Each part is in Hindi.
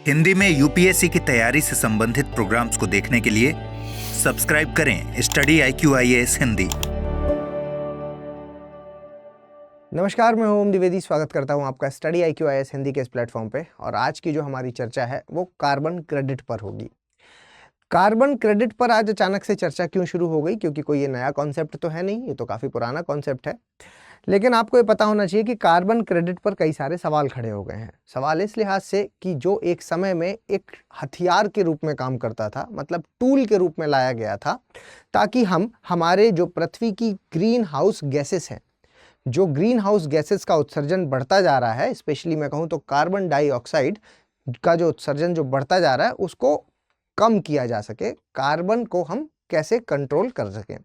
हिंदी में यूपीएससी की तैयारी से संबंधित प्रोग्राम्स को देखने के लिए सब्सक्राइब करें स्टडी IQ-IAS हिंदी। नमस्कार, मैं ओम द्विवेदी स्वागत करता हूं आपका स्टडी IQ-IAS हिंदी के इस प्लेटफॉर्म पे। और आज की जो हमारी चर्चा है वो कार्बन क्रेडिट पर होगी। कार्बन क्रेडिट पर आज अचानक से चर्चा क्यों शुरू हो गई? क्योंकि कोई ये नया कॉन्सेप्ट तो है नहीं, ये तो काफ़ी पुराना कॉन्सेप्ट है। लेकिन आपको ये पता होना चाहिए कि कार्बन क्रेडिट पर कई सारे सवाल खड़े हो गए हैं। सवाल इस लिहाज से कि जो एक समय में एक हथियार के रूप में काम करता था, मतलब टूल के रूप में लाया गया था, ताकि हम हमारे जो पृथ्वी की ग्रीन हाउस गैसेस हैं, जो ग्रीन हाउस गैसेस का उत्सर्जन बढ़ता जा रहा है, स्पेशली मैं कहूँ तो कार्बन डाइऑक्साइड का जो उत्सर्जन जो बढ़ता जा रहा है, उसको कम किया जा सके, कार्बन को हम कैसे कंट्रोल कर सकें।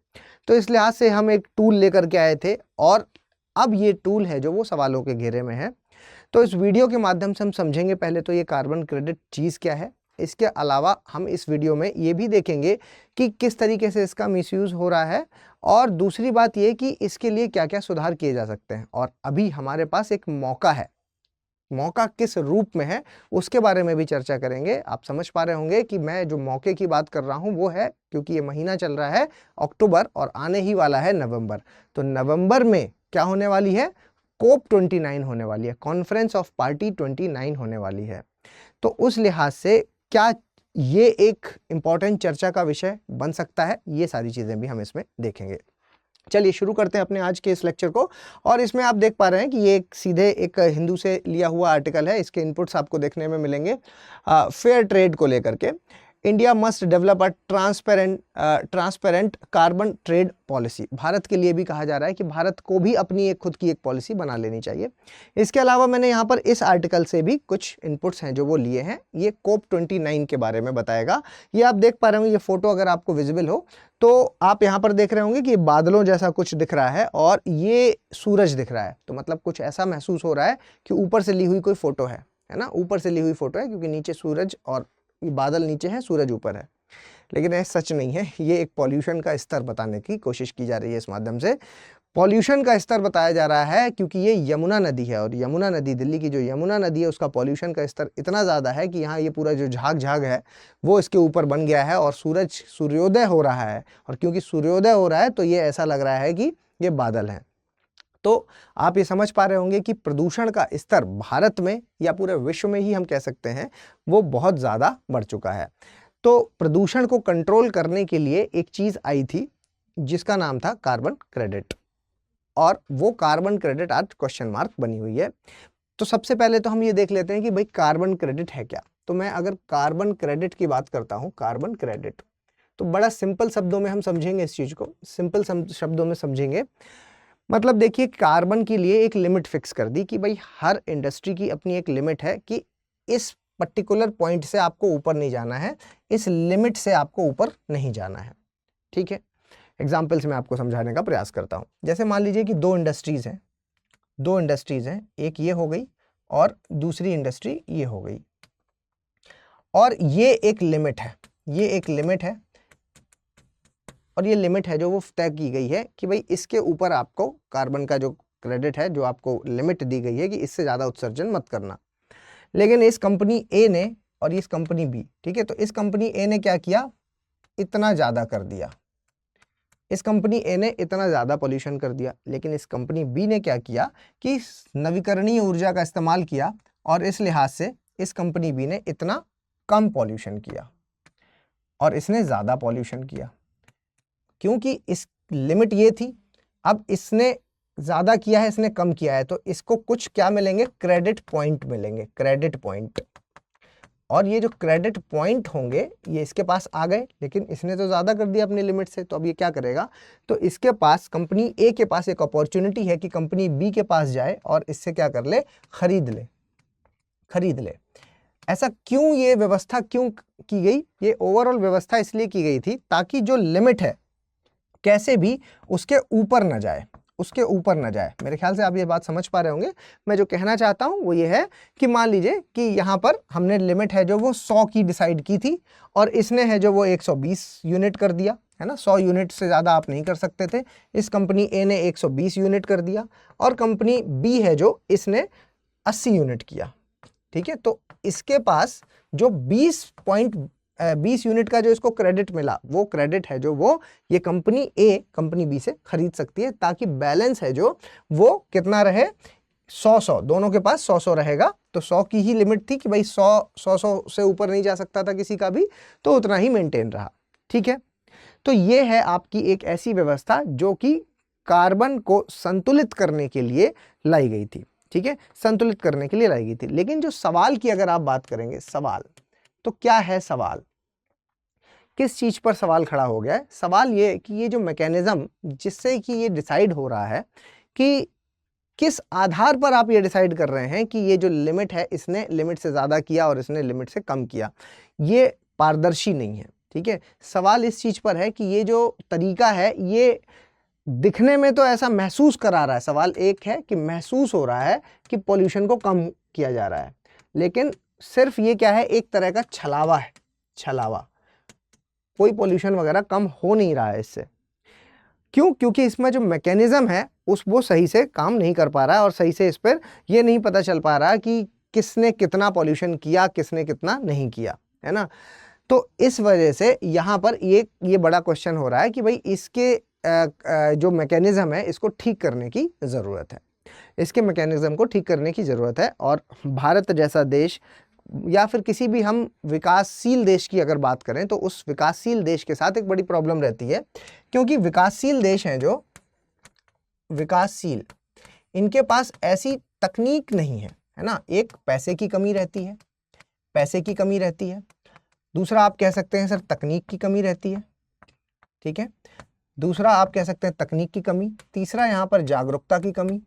तो इस लिहाज से हम एक टूल लेकर के आए थे और अब ये टूल है जो वो सवालों के घेरे में है। तो इस वीडियो के माध्यम से हम समझेंगे पहले तो ये कार्बन क्रेडिट चीज़ क्या है। इसके अलावा हम इस वीडियो में ये भी देखेंगे कि किस तरीके से इसका मिसयूज़ हो रहा है, और दूसरी बात ये कि इसके लिए क्या क्या सुधार किए जा सकते हैं। और अभी हमारे पास एक मौका है, मौका किस रूप में है उसके बारे में भी चर्चा करेंगे। आप समझ पा रहे होंगे कि मैं जो मौके की बात कर रहा हूं वो है, क्योंकि ये महीना चल रहा है अक्टूबर और आने ही वाला है नवंबर। तो नवंबर में क्या होने वाली है? COP29 होने वाली है, कॉन्फ्रेंस ऑफ पार्टी 29 होने वाली है। तो उस लिहाज से क्या ये एक इम्पॉर्टेंट चर्चा का विषय बन सकता है, ये सारी चीज़ें भी हम इसमें देखेंगे। चलिए शुरू करते हैं अपने आज के इस लेक्चर को। और इसमें आप देख पा रहे हैं कि ये सीधे एक हिंदू से लिया हुआ आर्टिकल है। इसके इनपुट्स आपको देखने में मिलेंगे फेयर ट्रेड को लेकर के। India must develop a transparent carbon trade policy. Bharat के लिए भी कहा जा रहा है कि भारत को भी अपनी एक खुद की एक पॉलिसी बना लेनी चाहिए। इसके अलावा मैंने यहाँ पर इस आर्टिकल से भी कुछ इनपुट्स हैं जो वो लिए हैं। ये COP29 के बारे में बताएगा। ये आप देख पा रहे होंगे, ये फोटो अगर आपको विजिबल हो तो आप यहाँ पर देख रहे होंगे कि बादलों जैसा कुछ दिख रहा है और ये सूरज दिख रहा है। तो मतलब कुछ ऐसा महसूस हो रहा है कि ऊपर से ली हुई कोई फोटो है ना, ऊपर से ली हुई फोटो है, क्योंकि नीचे सूरज और बादल नीचे है, सूरज ऊपर है। लेकिन ऐसा सच नहीं है, ये एक पॉल्यूशन का स्तर बताने की कोशिश की जा रही है। इस माध्यम से पॉल्यूशन का स्तर बताया जा रहा है, क्योंकि ये यमुना नदी है और यमुना नदी, दिल्ली की जो यमुना नदी है, उसका पॉल्यूशन का स्तर इतना ज़्यादा है कि यहाँ ये पूरा जो झाग है वो इसके ऊपर बन गया है और सूर्योदय हो रहा है। और क्योंकि सूर्योदय हो रहा है तो ये ऐसा लग रहा है कि ये बादल हैं। तो आप ये समझ पा रहे होंगे कि प्रदूषण का स्तर भारत में या पूरे विश्व में ही हम कह सकते हैं वो बहुत ज़्यादा बढ़ चुका है। तो प्रदूषण को कंट्रोल करने के लिए एक चीज़ आई थी जिसका नाम था कार्बन क्रेडिट, और वो कार्बन क्रेडिट आज क्वेश्चन मार्क बनी हुई है। तो सबसे पहले तो हम ये देख लेते हैं कि भाई कार्बन क्रेडिट है क्या। तो मैं अगर कार्बन क्रेडिट की बात करता हूँ, कार्बन क्रेडिट, तो बड़ा सिंपल शब्दों में हम समझेंगे इस चीज़ को, सिंपल शब्दों में समझेंगे। मतलब देखिए, कार्बन के लिए एक लिमिट फिक्स कर दी कि भाई हर इंडस्ट्री की अपनी एक लिमिट है कि इस पर्टिकुलर पॉइंट से आपको ऊपर नहीं जाना है, इस लिमिट से आपको ऊपर नहीं जाना है। ठीक है, एग्जाम्पल से मैं आपको समझाने का प्रयास करता हूँ। जैसे मान लीजिए कि दो इंडस्ट्रीज़ हैं, एक ये हो गई और दूसरी इंडस्ट्री ये हो गई, और ये एक लिमिट है, और ये लिमिट है जो वो तय की गई है कि भाई इसके ऊपर आपको कार्बन का जो क्रेडिट है, जो आपको लिमिट दी गई है कि इससे ज़्यादा उत्सर्जन मत करना। लेकिन इस कंपनी ए ने और इस कंपनी बी, ठीक है, तो इस कंपनी ए ने क्या किया, इतना ज़्यादा कर दिया, इस कंपनी ए ने इतना ज़्यादा पॉल्यूशन कर दिया। लेकिन इस कंपनी बी ने क्या किया कि नवीकरणीय ऊर्जा का इस्तेमाल किया, और इस लिहाज से इस कंपनी बी ने इतना कम पॉल्यूशन किया और इसने ज़्यादा पॉल्यूशन किया, क्योंकि इस लिमिट ये थी। अब इसने ज़्यादा किया है, इसने कम किया है, तो इसको कुछ क्या मिलेंगे, क्रेडिट पॉइंट मिलेंगे, क्रेडिट पॉइंट। और ये जो क्रेडिट पॉइंट होंगे ये इसके पास आ गए, लेकिन इसने तो ज़्यादा कर दिया अपनी लिमिट से। तो अब ये क्या करेगा, तो इसके पास, कंपनी ए के पास एक अपॉर्चुनिटी है कि कंपनी बी के पास जाए और इससे क्या कर ले, खरीद ले। ऐसा क्यों, ये व्यवस्था क्यों की गई? ये ओवरऑल व्यवस्था इसलिए की गई थी ताकि जो लिमिट है कैसे भी उसके ऊपर न जाए, मेरे ख्याल से आप ये बात समझ पा रहे होंगे। मैं जो कहना चाहता हूँ वो ये है कि मान लीजिए कि यहाँ पर हमने लिमिट है जो वो 100 की डिसाइड की थी, और इसने है जो वो 120 यूनिट कर दिया, है ना। 100 यूनिट से ज़्यादा आप नहीं कर सकते थे। इस कंपनी ए ने 120 यूनिट कर दिया, और कंपनी बी है जो इसने 80 यूनिट किया। ठीक है, तो इसके पास जो 20 यूनिट का जो इसको क्रेडिट मिला, वो क्रेडिट है जो वो ये कंपनी ए कंपनी बी से खरीद सकती है, ताकि बैलेंस है जो वो कितना रहे, 100 दोनों के पास 100 रहेगा। तो 100 की ही लिमिट थी कि भाई 100 से ऊपर नहीं जा सकता था किसी का भी, तो उतना ही मेंटेन रहा। ठीक है, तो ये है आपकी एक ऐसी व्यवस्था जो कि कार्बन को संतुलित करने के लिए लाई गई थी। ठीक है, संतुलित करने के लिए लाई गई थी। लेकिन जो सवाल की अगर आप बात करेंगे, सवाल तो क्या है, सवाल किस चीज पर सवाल खड़ा हो गया है? सवाल ये कि ये जो मैकेनिज्म जिससे कि ये डिसाइड हो रहा है कि किस आधार पर आप ये डिसाइड कर रहे हैं कि ये जो लिमिट है इसने लिमिट से ज्यादा किया और इसने लिमिट से कम किया, ये पारदर्शी नहीं है। ठीक है, सवाल इस चीज पर है कि ये जो तरीका है ये दिखने में तो ऐसा महसूस करा रहा है, सवाल एक है कि महसूस हो रहा है कि पोल्यूशन को कम किया जा रहा है, लेकिन सिर्फ ये क्या है, एक तरह का छलावा है, छलावा, कोई पोल्यूशन वगैरह कम हो नहीं रहा है इससे। क्यों? क्योंकि इसमें जो मैकेनिज्म है वो सही से काम नहीं कर पा रहा है और सही से इस पर ये नहीं पता चल पा रहा कि किसने कितना पॉल्यूशन किया, किसने कितना नहीं किया, है ना। तो इस वजह से यहाँ पर ये बड़ा क्वेश्चन हो रहा है कि भाई इसके जो मैकेनिज्म है इसको ठीक करने की ज़रूरत है, इसके मैकेनिज्म को ठीक करने की ज़रूरत है। और भारत जैसा देश या फिर किसी भी हम विकासशील देश की अगर बात करें तो उस विकासशील देश के साथ एक बड़ी प्रॉब्लम रहती है, क्योंकि विकासशील देश हैं जो विकासशील, इनके पास ऐसी तकनीक नहीं है, है ना। एक पैसे की कमी रहती है, पैसे की कमी रहती है। दूसरा आप कह सकते हैं सर तकनीक की कमी रहती है। ठीक है, दूसरा आप कह सकते हैं तकनीक की कमी। तीसरा यहाँ पर जागरूकता की कमी,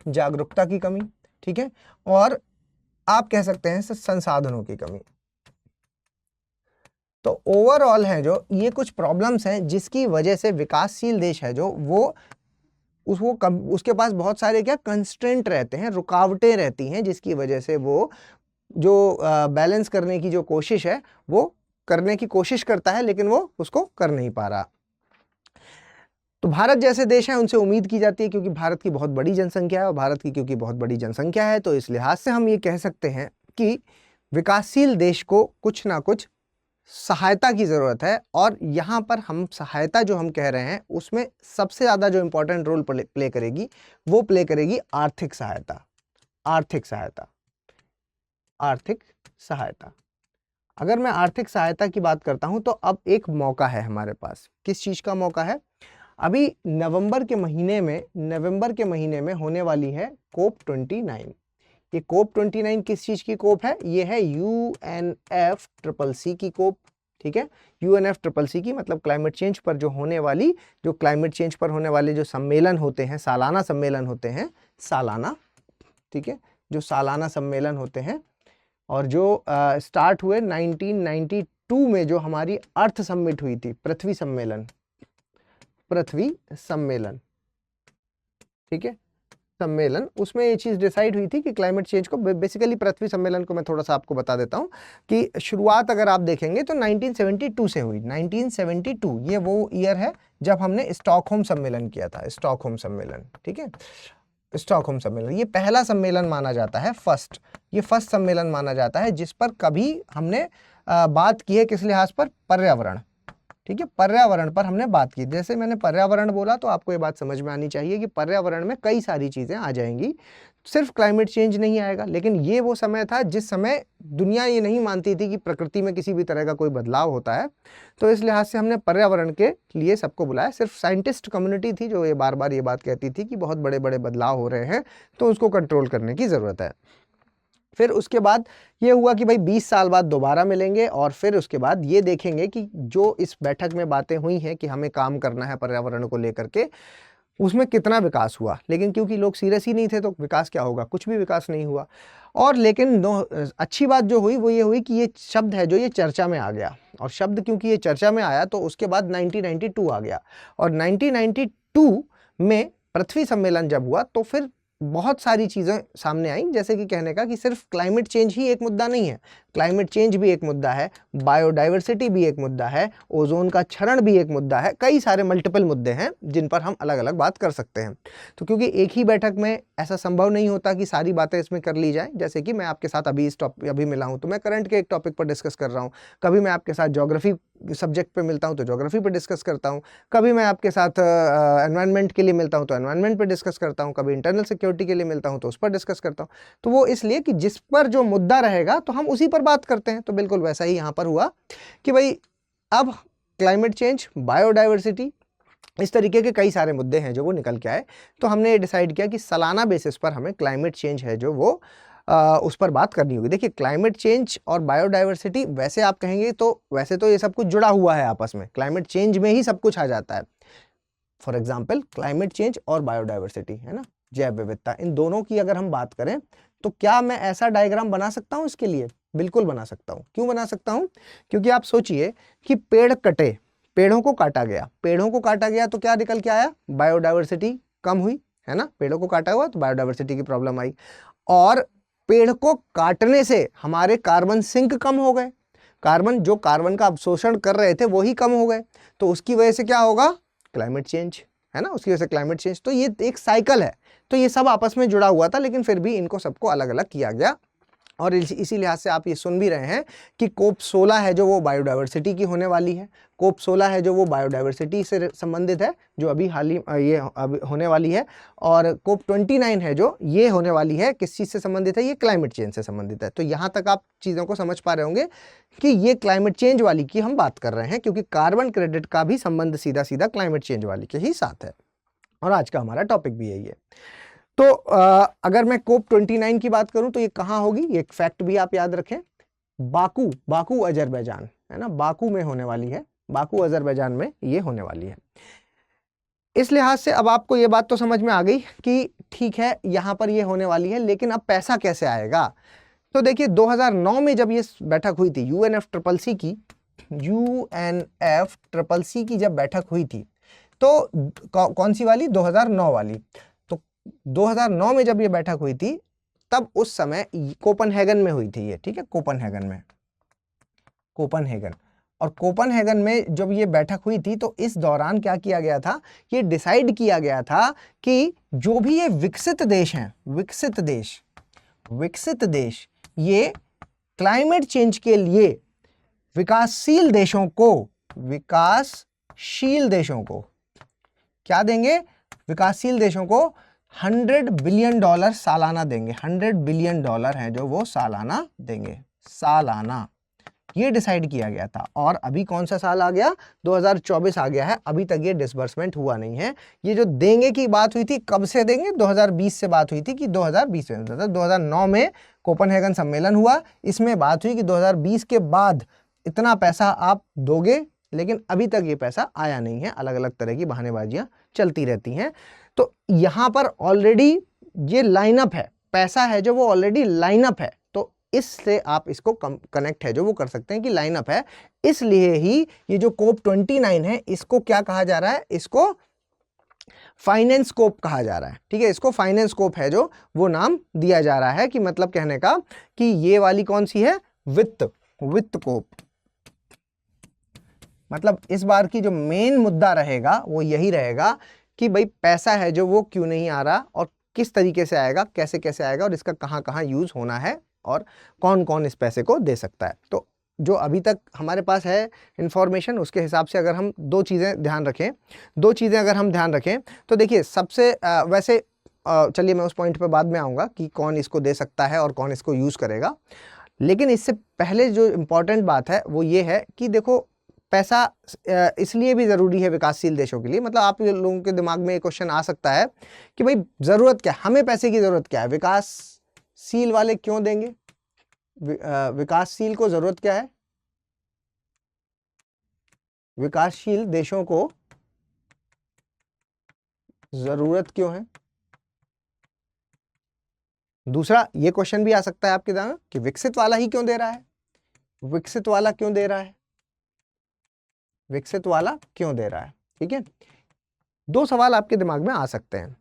जागरूकता की कमी। ठीक है, और आप कह सकते हैं संसाधनों की कमी। तो ओवरऑल है जो ये कुछ प्रॉब्लम्स हैं जिसकी वजह से विकासशील देश है जो वो उसके पास बहुत सारे क्या कंस्ट्रेंट रहते हैं, रुकावटें रहती हैं, जिसकी वजह से वो जो बैलेंस करने की जो कोशिश है वो करने की कोशिश करता है, लेकिन वो उसको कर नहीं पा रहा। तो भारत जैसे देश हैं उनसे उम्मीद की जाती है, क्योंकि भारत की बहुत बड़ी जनसंख्या है, और भारत की क्योंकि बहुत बड़ी जनसंख्या है तो इस लिहाज से हम ये कह सकते हैं कि विकासशील देश को कुछ ना कुछ सहायता की ज़रूरत है। और यहाँ पर हम सहायता जो हम कह रहे हैं उसमें सबसे ज़्यादा जो इम्पोर्टेंट रोल प्ले करेगी वो प्ले करेगी आर्थिक सहायता। आर्थिक सहायता, आर्थिक सहायता। अगर मैं आर्थिक सहायता की बात करता हूं तो अब एक मौका है हमारे पास। किस चीज़ का मौका है? अभी नवंबर के महीने में होने वाली है COP29। ये COP29 किस चीज़ की कोप है? ये है UNFCCC की कोप। ठीक है, UNFCCC की मतलब क्लाइमेट चेंज पर क्लाइमेट चेंज पर होने वाले जो सम्मेलन होते हैं, सालाना सम्मेलन होते हैं, सालाना। ठीक है, जो सालाना सम्मेलन होते हैं और जो स्टार्ट हुए 1992 में, जो हमारी अर्थ समिट हुई थी, पृथ्वी सम्मेलन। ठीक है, सम्मेलन, उसमें ये चीज़ डिसाइड हुई थी कि क्लाइमेट चेंज को, बेसिकली पृथ्वी सम्मेलन को मैं थोड़ा सा आपको बता देता हूँ कि शुरुआत अगर आप देखेंगे तो 1972 से हुई। 1972 ये वो ईयर है जब हमने स्टॉकहोम सम्मेलन किया था, स्टॉकहोम सम्मेलन। ठीक है, स्टॉकहोम सम्मेलन ये पहला सम्मेलन माना जाता है, ये फर्स्ट सम्मेलन माना जाता है जिस पर कभी हमने बात की है, किस लिहाज पर? पर्यावरण। ठीक है, पर्यावरण पर हमने बात की। जैसे मैंने पर्यावरण बोला तो आपको ये बात समझ में आनी चाहिए कि पर्यावरण में कई सारी चीज़ें आ जाएंगी, सिर्फ क्लाइमेट चेंज नहीं आएगा। लेकिन ये वो समय था जिस समय दुनिया ये नहीं मानती थी कि प्रकृति में किसी भी तरह का कोई बदलाव होता है, तो इस लिहाज से हमने पर्यावरण के लिए सबको बुलाया। सिर्फ साइंटिस्ट कम्युनिटी थी जो ये बार बार ये बात कहती थी कि बहुत बड़े बड़े बदलाव हो रहे हैं तो उसको कंट्रोल करने की ज़रूरत है। फिर उसके बाद ये हुआ कि भाई 20 साल बाद दोबारा मिलेंगे और फिर उसके बाद ये देखेंगे कि जो इस बैठक में बातें हुई हैं कि हमें काम करना है पर्यावरण को लेकर के, उसमें कितना विकास हुआ। लेकिन क्योंकि लोग सीरियस ही नहीं थे तो विकास क्या होगा? कुछ भी विकास नहीं हुआ। और लेकिन अच्छी बात जो हुई वो ये हुई कि ये शब्द है जो ये चर्चा में आ गया, और शब्द क्योंकि ये चर्चा में आया तो उसके बाद 1992 आ गया, और 1992 में पृथ्वी सम्मेलन जब हुआ तो फिर बहुत सारी चीज़ें सामने आई, जैसे कि कहने का कि सिर्फ क्लाइमेट चेंज ही एक मुद्दा नहीं है। क्लाइमेट चेंज भी एक मुद्दा है, बायोडाइवर्सिटी भी एक मुद्दा है, ओजोन का क्षरण भी एक मुद्दा है, कई सारे मल्टीपल मुद्दे हैं जिन पर हम अलग अलग बात कर सकते हैं। तो क्योंकि एक ही बैठक में ऐसा संभव नहीं होता कि सारी बातें इसमें कर ली जाए, जैसे कि मैं आपके साथ अभी मिला हूं तो मैं करंट के एक टॉपिक पर डिस्कस कर रहा हूं, कभी मैं आपके साथ ज्योग्राफी सब्जेक्ट पे मिलता हूं तो ज्योग्राफी पे डिस्कस करता हूं, कभी मैं आपके साथ एनवायरनमेंट के लिए मिलता हूं तो एनवायरनमेंट पे डिस्कस करता हूं, कभी इंटरनल सिक्योरिटी के लिए मिलता हूं तो उस पर डिस्कस करता हूं। तो वो इसलिए कि जिस पर जो मुद्दा रहेगा तो हम उसी पर बात करते हैं। तो बिल्कुल वैसा ही यहाँ पर हुआ कि भाई अब क्लाइमेट चेंज, बायोडाइवर्सिटी, इस तरीके के कई सारे मुद्दे हैं जो वो निकल के आए। तो हमने ये डिसाइड किया कि सालाना बेसिस पर हमें क्लाइमेट चेंज है जो वो उस पर बात करनी होगी। देखिए क्लाइमेट चेंज और बायोडाइवर्सिटी वैसे आप कहेंगे तो वैसे तो ये सब कुछ जुड़ा हुआ है आपस में, क्लाइमेट चेंज में ही सब कुछ आ जाता है। फॉर एग्जाम्पल क्लाइमेट चेंज और बायोडाइवर्सिटी है ना, जैव विविधता, इन दोनों की अगर हम बात करें तो क्या मैं ऐसा डायग्राम बना सकता हूं इसके लिए? बिल्कुल बना सकता हूं। क्यों बना सकता हूं? क्योंकि आप सोचिए कि पेड़ कटे, पेड़ों को काटा गया तो क्या निकल के आया? बायोडाइवर्सिटी कम हुई, है ना, पेड़ों को काटा हुआ तो बायोडाइवर्सिटी की प्रॉब्लम आई। और पेड़ को काटने से हमारे कार्बन सिंक कम हो गए, कार्बन का अवशोषण कर रहे थे वो ही कम हो गए, तो उसकी वजह से क्या होगा? क्लाइमेट चेंज, है ना, उसकी वजह से क्लाइमेट चेंज। तो ये एक साइकिल है, तो ये सब आपस में जुड़ा हुआ था, लेकिन फिर भी इनको सबको अलग अलग किया गया। और इसी लिहाज से आप ये सुन भी रहे हैं कि कोप 16 है जो वो बायोडाइवर्सिटी की होने वाली है, कोप 16 है जो वो बायोडाइवर्सिटी से संबंधित है, जो अभी ये अभी होने वाली है। और कोप 29 है जो ये होने वाली है, किस चीज़ से संबंधित है? ये क्लाइमेट चेंज से संबंधित है। तो यहाँ तक आप चीज़ों को समझ पा रहे होंगे कि ये क्लाइमेट चेंज वाली की हम बात कर रहे हैं, क्योंकि कार्बन क्रेडिट का भी संबंध सीधा सीधा क्लाइमेट चेंज वाली के ही साथ है, और आज का हमारा टॉपिक भी यही है। तो अगर मैं कोप 29 की बात करूं तो ये कहाँ होगी? ये एक फैक्ट भी आप याद रखें, बाकू अजरबैजान, है ना, बाकू में होने वाली है, बाकू अजरबैजान में ये होने वाली है। इस लिहाज से अब आपको ये बात तो समझ में आ गई कि ठीक है यहाँ पर ये होने वाली है, लेकिन अब पैसा कैसे आएगा? तो देखिए 2009 में जब ये बैठक हुई थी यूएनएफ ट्रिपल सी की जब बैठक हुई थी, तो कौन सी वाली? 2009 वाली। 2009 में जब ये बैठक हुई थी तब उस समय कोपनहेगन में हुई थी ये, ठीक है, कोपनहेगन। और कोपनहेगन में जब ये बैठक हुई थी तो इस दौरान क्या किया गया था? ये डिसाइड किया गया था कि जो भी ये विकसित देश ये क्लाइमेट चेंज के लिए विकासशील देशों को क्या देंगे? विकासशील देशों को $100 बिलियन सालाना देंगे। $100 बिलियन है जो वो सालाना देंगे, सालाना, ये डिसाइड किया गया था। और अभी कौन सा साल आ गया? 2024 आ गया है, अभी तक ये डिसबर्समेंट हुआ नहीं है। ये जो देंगे की बात हुई थी, कब से देंगे? 2020 से बात हुई थी कि 2020 में, 2009 में कोपनहेगन सम्मेलन हुआ, इसमें बात हुई कि 2020 के बाद इतना पैसा आप दोगे, लेकिन अभी तक ये पैसा आया नहीं है। अलग अलग तरह की बहानेबाजियां चलती रहती हैं। तो यहां पर ऑलरेडी ये लाइनअप है, पैसा है जो वो ऑलरेडी लाइनअप है, तो इससे आप इसको कनेक्ट है जो वो कर सकते हैं कि लाइनअप है। इसलिए ही ये जो कोप 29 है इसको क्या कहा जा रहा है? इसको फाइनेंस कोप कहा जा रहा है, ठीक है, इसको फाइनेंस कोप है जो वो नाम दिया जा रहा है, कि मतलब कहने का कि ये वाली कौन सी है? वित्त कोप। मतलब इस बार की जो मेन मुद्दा रहेगा वो यही रहेगा कि भाई पैसा है जो वो क्यों नहीं आ रहा, और किस तरीके से आएगा, कैसे कैसे आएगा, और इसका कहाँ कहाँ यूज होना है, और कौन कौन इस पैसे को दे सकता है। तो जो अभी तक हमारे पास है इंफॉर्मेशन, उसके हिसाब से अगर हम दो चीज़ें अगर हम ध्यान रखें तो देखिए सबसे वैसे चलिए मैं उस पॉइंट पे बाद में आऊँगा कि कौन इसको दे सकता है और कौन इसको यूज़ करेगा, लेकिन इससे पहले जो इम्पॉर्टेंट बात है वो ये है कि देखो पैसा इसलिए भी ज़रूरी है विकासशील देशों के लिए। मतलब आप लोगों के दिमाग में एक क्वेश्चन आ सकता है कि भाई ज़रूरत क्या है, हमें पैसे की ज़रूरत क्या है, विकासशील वाले क्यों देंगे, विकासशील को ज़रूरत क्या है, विकासशील देशों को ज़रूरत क्यों है। दूसरा ये क्वेश्चन भी आ सकता है आपके दिमाग में कि विकसित वाला ही क्यों दे रहा है, विकसित वाला क्यों दे रहा है, विकसित वाला क्यों दे रहा है। ठीक है, दो सवाल आपके दिमाग में आ सकते हैं।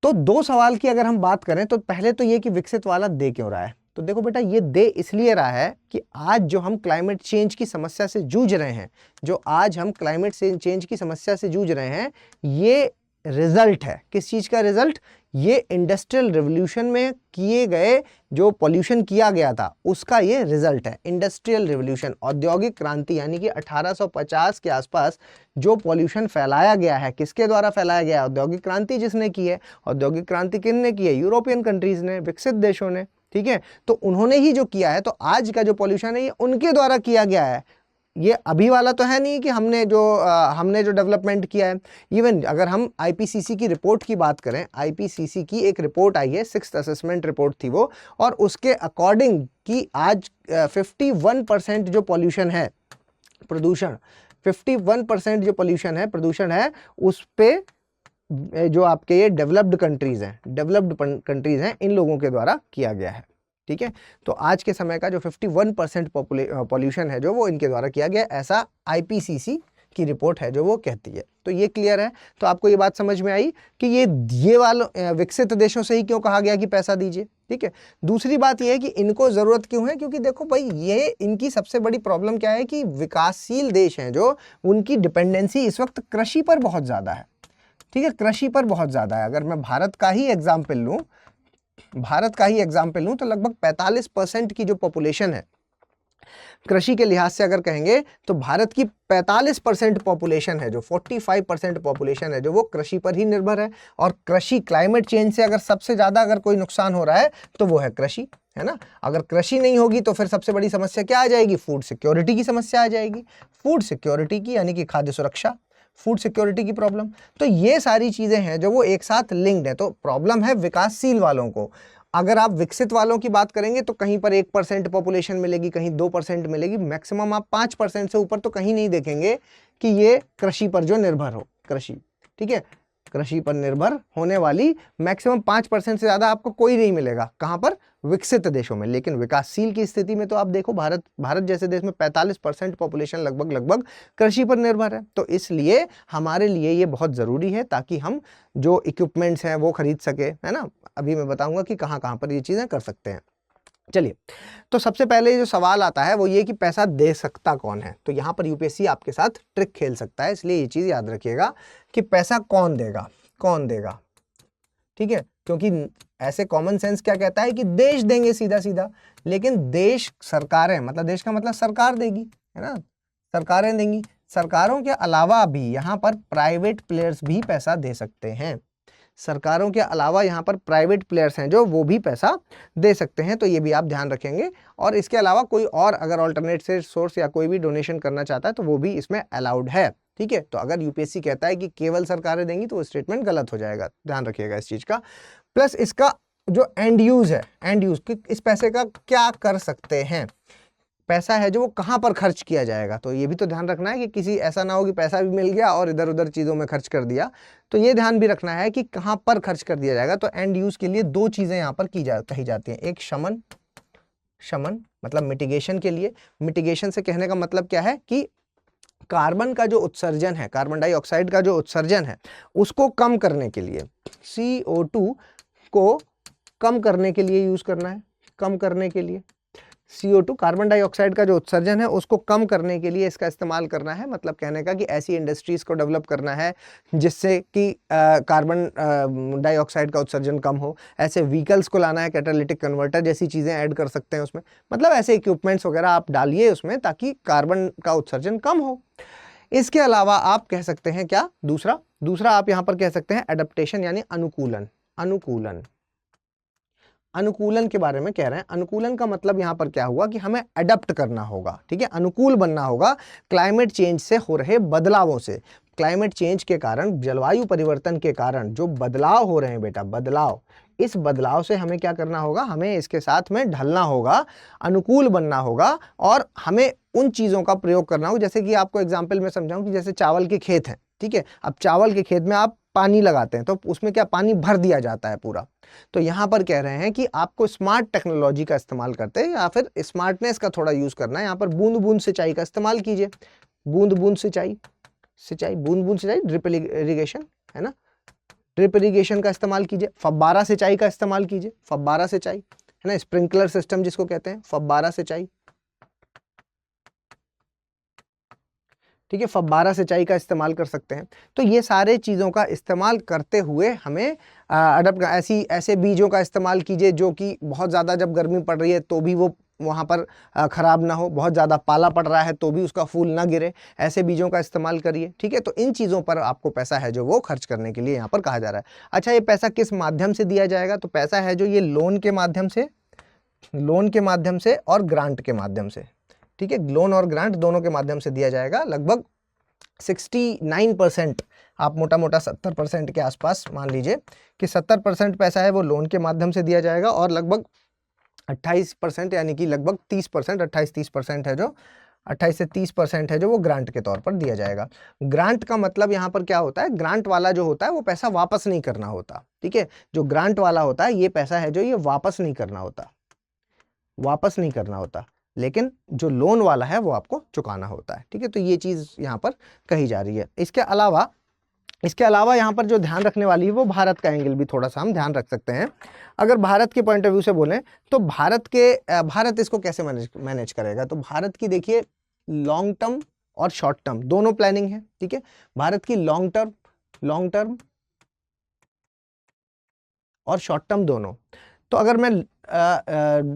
तो दो सवाल की अगर हम बात करें तो पहले तो ये कि विकसित वाला दे क्यों रहा है, तो देखो बेटा, ये दे इसलिए रहा है कि आज जो हम क्लाइमेट चेंज की समस्या से जूझ रहे हैं, जो आज हम क्लाइमेट चेंज की समस्या से जूझ रहे हैं, ये रिजल्ट है। किस चीज का रिजल्ट? ये इंडस्ट्रियल रिवॉल्यूशन में किए गए जो पॉल्यूशन किया गया था उसका ये रिजल्ट है। इंडस्ट्रियल रिवॉल्यूशन, औद्योगिक क्रांति, यानी कि 1850 के आसपास जो पॉल्यूशन फैलाया गया है, किसके द्वारा फैलाया गया है? औद्योगिक क्रांति जिसने की है। औद्योगिक क्रांति किसने की है? यूरोपियन कंट्रीज ने, विकसित देशों ने, ठीक है। तो उन्होंने ही जो किया है, तो आज का जो पॉल्यूशन है ये उनके द्वारा किया गया है। ये अभी वाला तो है नहीं कि हमने जो डेवलपमेंट किया है। इवन अगर हम आईपीसीसी की रिपोर्ट की बात करें, आईपीसीसी की एक रिपोर्ट आई है, 6th असेसमेंट रिपोर्ट थी वो, और उसके अकॉर्डिंग कि आज 51% जो पॉल्यूशन है, प्रदूषण, 51% जो पॉल्यूशन है, प्रदूषण है, उस पे जो आपके ये डेवलप्ड कंट्रीज हैं, इन लोगों के द्वारा किया गया है, ठीक है। तो आज के समय का जो 51% पॉल्यूशन है जो वो इनके द्वारा किया गया, ऐसा आईपीसीसी की रिपोर्ट है जो वो कहती है। तो ये क्लियर है। तो आपको ये बात समझ में आई कि ये वाले विकसित देशों से ही क्यों कहा गया कि पैसा दीजिए, ठीक है। दूसरी बात ये है कि इनको जरूरत क्यों है, क्योंकि देखो भाई, ये इनकी सबसे बड़ी प्रॉब्लम क्या है कि विकासशील देश हैं जो, उनकी डिपेंडेंसी इस वक्त कृषि पर बहुत ज्यादा है, ठीक है, कृषि पर बहुत ज्यादा है। अगर मैं भारत का ही एग्जाम्पल लूं तो लगभग 45% की जो पॉपुलेशन है, कृषि के लिहाज से अगर कहेंगे तो भारत की 45% पॉपुलेशन है, जो 45% पॉपुलेशन है जो वो कृषि पर ही निर्भर है। और कृषि, क्लाइमेट चेंज से अगर सबसे ज्यादा अगर कोई नुकसान हो रहा है तो वो है कृषि, है ना। अगर कृषि नहीं होगी तो फिर सबसे बड़ी समस्या क्या आ जाएगी? फूड सिक्योरिटी की समस्या आ जाएगी। फूड सिक्योरिटी की यानी कि खाद्य सुरक्षा, फूड सिक्योरिटी की प्रॉब्लम। तो ये सारी चीजें हैं जो वो एक साथ लिंक्ड है। तो प्रॉब्लम है विकासशील वालों को। अगर आप विकसित वालों की बात करेंगे तो कहीं पर 1% पॉपुलेशन मिलेगी, कहीं 2% मिलेगी, मैक्सिमम आप 5% से ऊपर तो कहीं नहीं देखेंगे कि ये कृषि पर जो निर्भर हो, कृषि, ठीक है, कृषि पर निर्भर होने वाली मैक्सिमम 5% से ज्यादा आपको कोई नहीं मिलेगा। कहां पर? विकसित देशों में। लेकिन विकासशील की स्थिति में तो आप देखो, भारत जैसे देश में 45% पॉपुलेशन लगभग कृषि पर निर्भर है। तो इसलिए हमारे लिए ये बहुत जरूरी है ताकि हम जो इक्विपमेंट्स हैं वो खरीद सके, है ना। अभी मैं बताऊंगा कि कहां कहां पर ये चीजें कर सकते हैं। चलिए, तो सबसे पहले जो सवाल आता है वो ये कि पैसा दे सकता कौन है। तो यहां पर यूपीएससी आपके साथ ट्रिक खेल सकता है, इसलिए ये चीज याद रखिएगा कि पैसा कौन देगा, ठीक है। क्योंकि ऐसे कॉमन सेंस क्या कहता है कि देश देंगे सीधा सीधा, लेकिन देश, सरकारें, मतलब देश का मतलब सरकार देगी, है ना, सरकारें देंगी। सरकारों के अलावा भी यहाँ पर प्राइवेट प्लेयर्स भी पैसा दे सकते हैं। सरकारों के अलावा यहाँ पर प्राइवेट प्लेयर्स हैं जो वो भी पैसा दे सकते हैं। तो ये भी आप ध्यान रखेंगे। और इसके अलावा कोई और अगर ऑल्टरनेट से सोर्स या कोई भी डोनेशन करना चाहता है तो वो भी इसमें अलाउड है, ठीक है। तो अगर यूपीएससी कहता है कि केवल सरकारें देंगी तो वो स्टेटमेंट गलत हो जाएगा, ध्यान रखिएगा इस चीज का। प्लस इसका जो एंड यूज है, इस पैसे का क्या कर सकते हैं, पैसा है जो वो कहाँ पर खर्च किया जाएगा। तो ये भी तो ध्यान रखना है कि किसी ऐसा ना हो कि पैसा भी मिल गया और इधर उधर चीज़ों में खर्च कर दिया। तो ये ध्यान भी रखना है कि कहाँ पर खर्च कर दिया जाएगा। तो एंड यूज के लिए दो चीज़ें यहाँ पर कही जाती हैं। एक शमन मतलब मिटिगेशन के लिए। मिटिगेशन से कहने का मतलब क्या है कि कार्बन का जो उत्सर्जन है, कार्बन डाइऑक्साइड का जो उत्सर्जन है, उसको कम करने के लिए, CO2 को कम करने के लिए यूज करना है, कम करने के लिए CO2, कार्बन डाइऑक्साइड का जो उत्सर्जन है उसको कम करने के लिए इसका इस्तेमाल करना है। मतलब कहने का कि ऐसी इंडस्ट्रीज को डेवलप करना है जिससे कि कार्बन डाइऑक्साइड का उत्सर्जन कम हो। ऐसे व्हीकल्स को लाना है, कैटालिटिक कन्वर्टर जैसी चीज़ें ऐड कर सकते हैं उसमें। मतलब ऐसे इक्विपमेंट्स वगैरह आप डालिए उसमें ताकि कार्बन का उत्सर्जन कम हो। इसके अलावा आप कह सकते हैं क्या, दूसरा आप यहाँ पर कह सकते हैं एडप्टेशन यानी अनुकूलन के बारे में कह रहे हैं। अनुकूलन का मतलब यहाँ पर क्या हुआ कि हमें अडप्ट करना होगा, ठीक है, अनुकूल बनना होगा क्लाइमेट चेंज से हो रहे बदलावों से। क्लाइमेट चेंज के कारण, जलवायु परिवर्तन के कारण जो बदलाव हो रहे हैं बेटा, बदलाव, इस बदलाव से हमें क्या करना होगा, हमें इसके साथ में ढलना होगा, अनुकूल बनना होगा और हमें उन चीज़ों का प्रयोग करना होगा। जैसे कि आपको एग्जाम्पल में समझाऊं कि जैसे चावल के खेत हैं, ठीक है, अब चावल के खेत में आप पानी लगाते हैं तो उसमें क्या, पानी भर दिया जाता है पूरा। तो यहाँ पर कह रहे हैं कि आपको स्मार्ट टेक्नोलॉजी का इस्तेमाल करते हैं या फिर स्मार्टनेस का थोड़ा यूज करना है। यहाँ पर बूंद बूंद सिंचाई का इस्तेमाल कीजिए, बूंद बूंद सिंचाई, ड्रिप इरिगेशन, है ना, ड्रिप इरिगेशन का इस्तेमाल कीजिए। फव्वारा सिंचाई का इस्तेमाल कीजिए, फव्वारा सिंचाई, है ना, स्प्रिंकलर सिस्टम जिसको कहते हैं, फव्वारा सिंचाई, ठीक है, फव्वारा सिंचाई का इस्तेमाल कर सकते हैं। तो ये सारे चीज़ों का इस्तेमाल करते हुए हमें अडप ऐसे बीजों का इस्तेमाल कीजिए जो कि बहुत ज़्यादा जब गर्मी पड़ रही है तो भी वो वहाँ पर ख़राब ना हो, बहुत ज़्यादा पाला पड़ रहा है तो भी उसका फूल ना गिरे, ऐसे बीजों का इस्तेमाल करिए, ठीक है। तो इन चीज़ों पर आपको पैसा है जो वो खर्च करने के लिए यहाँ पर कहा जा रहा है। अच्छा, ये पैसा किस माध्यम से दिया जाएगा? तो पैसा है जो ये लोन के माध्यम से और ग्रांट के माध्यम से, ठीक है, लोन और ग्रांट दोनों के माध्यम से दिया जाएगा। लगभग 69%, आप मोटा मोटा 70% के आसपास मान लीजिए कि 70% पैसा है वो लोन के माध्यम से दिया जाएगा और लगभग 28% यानी कि लगभग 30%, 28-30% है जो 28 से 30% है जो वो ग्रांट के तौर पर दिया जाएगा। ग्रांट का मतलब यहाँ पर क्या होता है? ग्रांट वाला जो होता है वो पैसा वापस नहीं करना होता, ठीक है। जो ग्रांट वाला होता है ये पैसा है जो ये वापस नहीं करना होता, लेकिन जो लोन वाला है वो आपको चुकाना होता है, ठीक है। तो ये चीज़ यहाँ पर कही जा रही है। इसके अलावा यहाँ पर जो ध्यान रखने वाली है वो भारत का एंगल भी थोड़ा सा हम ध्यान रख सकते हैं। अगर भारत के पॉइंट ऑफ व्यू से बोलें तो भारत इसको कैसे मैनेज करेगा? तो भारत की देखिए लॉन्ग टर्म और शॉर्ट टर्म दोनों प्लानिंग है, ठीक है। भारत की लॉन्ग टर्म और शॉर्ट टर्म दोनों। तो अगर मैं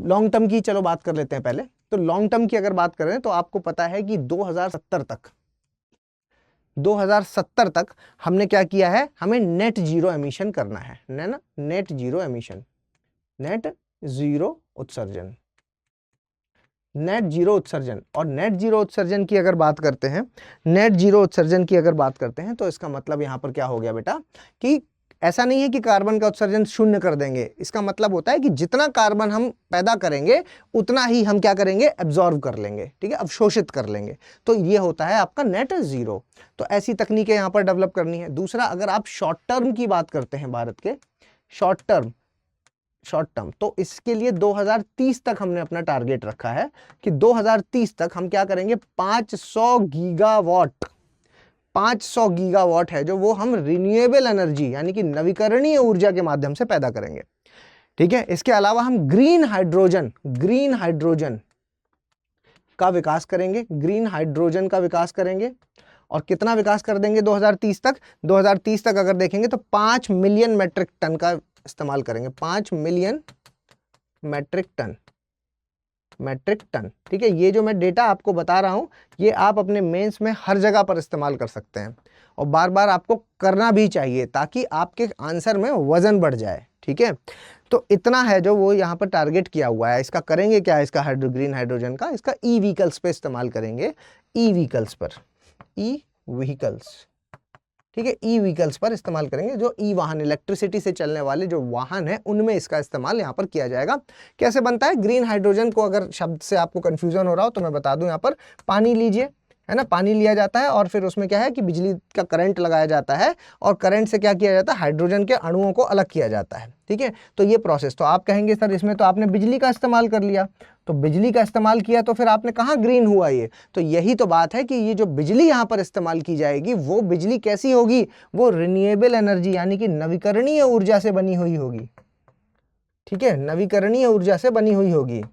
लॉन्ग टर्म की चलो बात कर लेते हैं पहले। तो लॉन्ग टर्म की अगर बात करें तो आपको पता है कि 2070 तक हमने क्या किया है? हमें नेट जीरो एमिशन करना है ना, नेट जीरो उत्सर्जन। और नेट जीरो उत्सर्जन की अगर बात करते हैं तो इसका मतलब यहां पर क्या हो गया बेटा कि ऐसा नहीं है कि कार्बन का उत्सर्जन शून्य कर देंगे। इसका मतलब होता है कि जितना कार्बन हम पैदा करेंगे उतना ही हम क्या करेंगे? एब्जॉर्ब कर लेंगे, ठीक है, अवशोषित कर लेंगे। तो ये होता है आपका नेट जीरो। तो ऐसी तकनीकें यहाँ पर डेवलप करनी है। दूसरा, अगर आप शॉर्ट टर्म की बात करते हैं, भारत के शॉर्ट टर्म, तो इसके लिए 2030 तक हमने अपना टारगेट रखा है कि 2030 तक हम क्या करेंगे? 500 गीगावाट है जो वो हम रिन्यूएबल एनर्जी यानी कि नवीकरणीय ऊर्जा के माध्यम से पैदा करेंगे, ठीक है। इसके अलावा हम ग्रीन हाइड्रोजन का विकास करेंगे। और कितना विकास कर देंगे 2030 तक? 2030 तक अगर देखेंगे तो 5 मिलियन मेट्रिक टन का इस्तेमाल करेंगे। 5 मिलियन मेट्रिक टन, ठीक है। ये जो मैं डेटा आपको बता रहा हूं ये आप अपने मेंस में हर जगह पर इस्तेमाल कर सकते हैं और बार बार आपको करना भी चाहिए ताकि आपके आंसर में वजन बढ़ जाए, ठीक है। तो इतना है जो वो यहाँ पर टारगेट किया हुआ है। इसका करेंगे क्या? इसका ग्रीन हाइड्रोजन का इसका ई व्हीकल्स पे इस्तेमाल करेंगे, ई व्हीकल्स, ठीक है, ई व्हीकल्स पर इस्तेमाल करेंगे। जो ई वाहन, इलेक्ट्रिसिटी से चलने वाले जो वाहन है उनमें इसका इस्तेमाल यहाँ पर किया जाएगा। कैसे बनता है? ग्रीन हाइड्रोजन को अगर शब्द से आपको कंफ्यूजन हो रहा हो तो मैं बता दूं, यहाँ पर पानी लीजिए, है ना, पानी लिया जाता है और फिर उसमें क्या है कि बिजली का करंट लगाया जाता है और करंट से क्या किया जाता है? हाइड्रोजन के अणुओं को अलग किया जाता है, ठीक है। तो ये प्रोसेस, तो आप कहेंगे सर इसमें तो आपने बिजली का इस्तेमाल कर लिया। तो बिजली का इस्तेमाल किया तो फिर आपने कहाँ ग्रीन हुआ ये? तो यही तो बात है कि ये जो बिजली यहाँ पर इस्तेमाल की जाएगी वो बिजली कैसी होगी? वो रिन्यूएबल एनर्जी यानी कि नवीकरणीय ऊर्जा से बनी हुई होगी, ठीक है, नवीकरणीय ऊर्जा से बनी हुई होगी,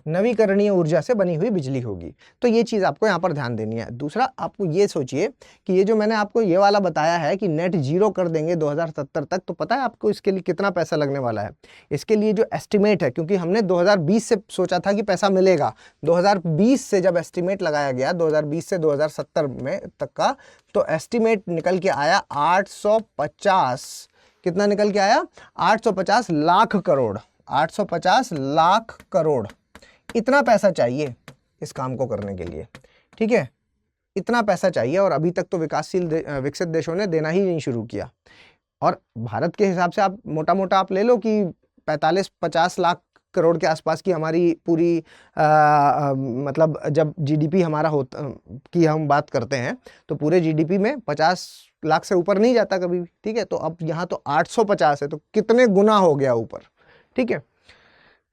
नवीकरणीय ऊर्जा से बनी हुई बिजली होगी। तो ये चीज़ आपको यहाँ पर ध्यान देनी है। दूसरा, आपको ये सोचिए कि ये जो मैंने आपको ये वाला बताया है कि नेट जीरो कर देंगे 2070 तक, तो पता है आपको इसके लिए कितना पैसा लगने वाला है? इसके लिए जो एस्टिमेट है, क्योंकि हमने 2020 से सोचा था कि पैसा मिलेगा, 2020 से जब एस्टिमेट लगाया गया 2020 से 2070 में तक का, तो एस्टिमेट निकल के आया 850, कितना निकल के आया? 850 लाख करोड़, 850 लाख करोड़। इतना पैसा चाहिए इस काम को करने के लिए, ठीक है, इतना पैसा चाहिए। और अभी तक तो विकसित देशों ने देना ही नहीं शुरू किया। और भारत के हिसाब से आप मोटा मोटा आप ले लो कि 45-50 लाख करोड़ के आसपास की हमारी पूरी मतलब जब जीडीपी हमारा होता की हम बात करते हैं तो पूरे जीडीपी में 50 लाख से ऊपर नहीं जाता कभी भी, ठीक है। तो अब यहाँ तो 850 है, तो कितने गुना हो गया ऊपर, ठीक है।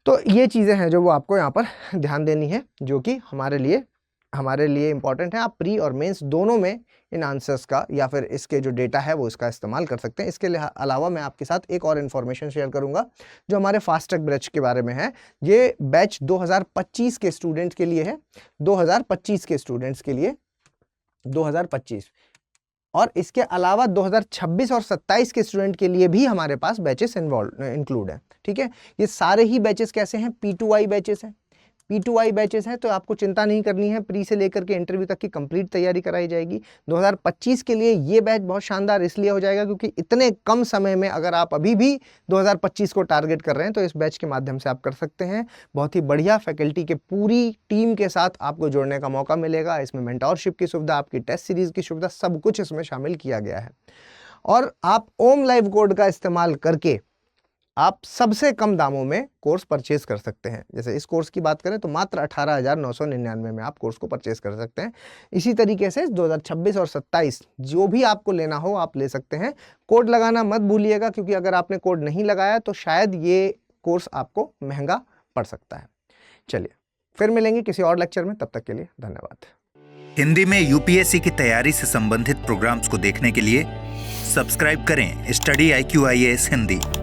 तो ये चीज़ें हैं जो वो आपको यहाँ पर ध्यान देनी है, जो कि हमारे लिए हमारे लिए इंपॉर्टेंट है। आप प्री और मेंस दोनों में इन आंसर्स का या फिर इसके जो डेटा है वो इसका इस्तेमाल कर सकते हैं। इसके अलावा मैं आपके साथ एक और इन्फॉर्मेशन शेयर करूंगा जो हमारे फास्ट ट्रैक बैच के बारे में है। ये बैच 2025 के स्टूडेंट्स के लिए है, 2025 के स्टूडेंट्स के लिए 2025, और इसके अलावा 2026 और 27 के स्टूडेंट के लिए भी हमारे पास बैचेस इंक्लूड है। ठीक है, ये सारे ही बैचेस कैसे हैं? P2I बैचेस हैं। P2I बैचेस हैं, तो आपको चिंता नहीं करनी है, प्री से लेकर के इंटरव्यू तक की कंप्लीट तैयारी कराई जाएगी। 2025 के लिए ये बैच बहुत शानदार इसलिए हो जाएगा क्योंकि इतने कम समय में अगर आप अभी भी 2025 को टारगेट कर रहे हैं तो इस बैच के माध्यम से आप कर सकते हैं। बहुत ही बढ़िया फैकल्टी के पूरी टीम के साथ आपको जुड़ने का मौका मिलेगा। इसमें मेंटोरशिप की सुविधा, आपकी टेस्ट सीरीज की सुविधा, सब कुछ इसमें शामिल किया गया है। और आप ओम लाइव कोड का इस्तेमाल करके आप सबसे कम दामों में कोर्स परचेज कर सकते हैं। जैसे इस कोर्स की बात करें तो मात्र 18,999 में आप कोर्स को परचेज कर सकते हैं। इसी तरीके से 2026 और 27 जो भी आपको लेना हो आप ले सकते हैं। कोड लगाना मत भूलिएगा, क्योंकि अगर आपने कोड नहीं लगाया तो शायद ये कोर्स आपको महंगा पड़ सकता है। चलिए फिर मिलेंगे किसी और लेक्चर में, तब तक के लिए धन्यवाद। हिंदी में यूपीएससी की तैयारी से संबंधित प्रोग्राम्स को देखने के लिए सब्सक्राइब करें स्टडी IQ IAS हिंदी।